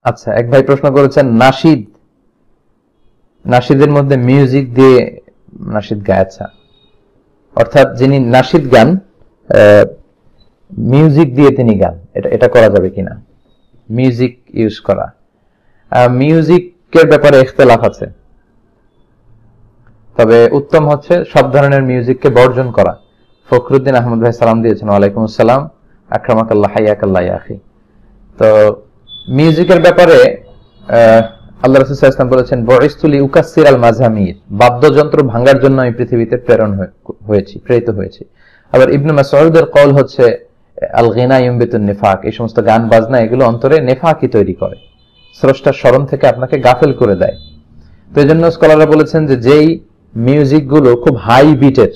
আচ্ছা, এক ভাই প্রশ্ন করেছেন নাশিদ, নাশিদের মধ্যে মিউজিক দিয়ে নাশিদ গায়। আচ্ছা, অর্থাৎ যিনি নাশিদ গান মিউজিক দিয়ে তিনি গান, এটা করা যাবে কিনা? মিউজিক ইউজ করা, মিউজিকের ব্যাপারে ইখতিলাফ আছে, তবে উত্তম হচ্ছে সব ধরনের মিউজিককে বর্জন করা। ফখরুদ্দিন আহমদ ভাই সালাম দিয়েছেন, ওয়ালাইকুম আসসালাম, আকরামাকাল্লাহ, হাইয়াকাল্লাহ ইয়া আখি। তো মিউজিকের ব্যাপারে আল্লাহ রাসূল সাল্লাল্লাহু আলাইহি ওয়াসাল্লাম বলেছেন, বুইসতু লিউকাসসিরাল মাযামির, বাদ্যযন্ত্র ভাঙার জন্য আমি পৃথিবীতে প্রেরিত হয়েছি। আবার ইবনে মাসউদের কওল হচ্ছে, আল গিনা ইউমবিতুন নিফাক, এই সমস্ত গান বাজনা এগুলো অন্তরে নেফাকি তৈরি করে, স্রষ্টার স্মরণ থেকে আপনাকে গাফেল করে দেয়। তো এই জন্য স্কলাররা বলেছেন যে যেই মিউজিক গুলো খুব হাই বিটের,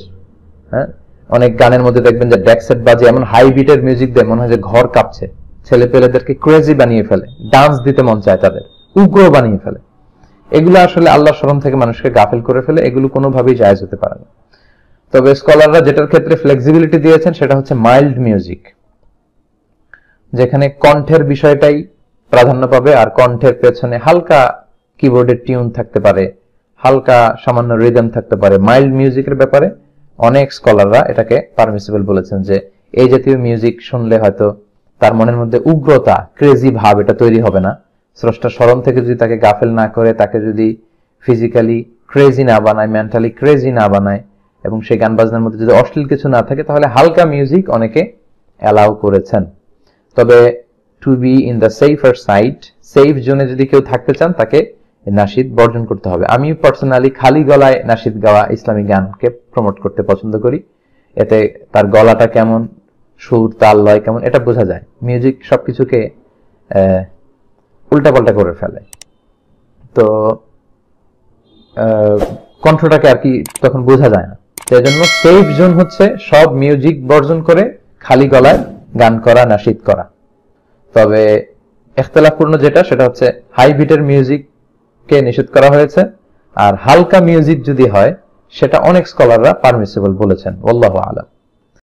হ্যাঁ, অনেক গানের মধ্যে দেখবেন যে ডেকসেট বাজে, এমন হাই বিটের মিউজিক দিয়ে মনে হয় যে ঘর কাঁপছে, ছেলে পেলেদেরকে ক্রেজি বানিয়ে ফেলে, ডান্স দিতে মন চায় তাদের, উগ্র বানিয়ে ফেলে, এগুলো আসলে আল্লাহর স্মরণ থেকে মানুষকে গাফেল করে ফেলে, এগুলো কোনোভাবেই জায়েজ হতে পারে না। তবে স্কলাররা যেটার ক্ষেত্রে ফ্লেক্সিবিলিটি দিয়েছেন সেটা হচ্ছে মাইল্ড মিউজিক, যেখানে কণ্ঠের বিষয়টাই প্রাধান্য পাবে, আর কণ্ঠের পেছনে হালকা কিবোর্ডের টিউন থাকতে পারে, হালকা সামান্য রিদম থাকতে পারে। মাইল্ড মিউজিকের ব্যাপারে অনেক স্কলাররা এটাকে পারমিসিবল বলেছেন, যে এই জাতীয় মিউজিক শুনলে হয়তো তার মনের মধ্যে উগ্রতা, ক্রেজি ভাব এটা তৈরি হবে না। স্রষ্টার স্মরণ থেকে যদি তাকে গাফেল না করে, তাকে যদি ফিজিক্যালি ক্রেজি না বানায়, মেন্টালি ক্রেজি না বানায়, এবং সেই গান বাজনার মধ্যে যদি অশ্লীল কিছু না থাকে, তাহলে হালকা মিউজিক অনেকে অ্যালাউ করেছেন। তবে to be in the safer side, safe জোনে যদি কেউ থাকতে চান, তাকে নাশিদ বর্জন করতে হবে। আমি পার্সোনালি খালি গলায় নাশিদ গাওয়া ইসলামী গানকে প্রমোট করতে পছন্দ করি। এতে তার গলাটা কেমন, সুর তাল লয় কেমন, এটা বোঝা যায়। মিউজিক সবকিছুকে উল্টাপাল্টা করে ফেলে, তো কণ্ঠটাকে আর কি তখন বোঝা যায় না। সেই জন্য সেফ জোন হচ্ছে সব মিউজিক বর্জন করে খালি গলায় গান করা, নাশিদ করা। তবে ইখতিলাফপূর্ণ যেটা, সেটা হচ্ছে হাই বিটের মিউজিককে নিষেধ করা হয়েছে, আর হালকা মিউজিক যদি হয় সেটা অনেক স্কলাররা পারমিসিবল বলেছেন। আল্লাহু আ'লাম।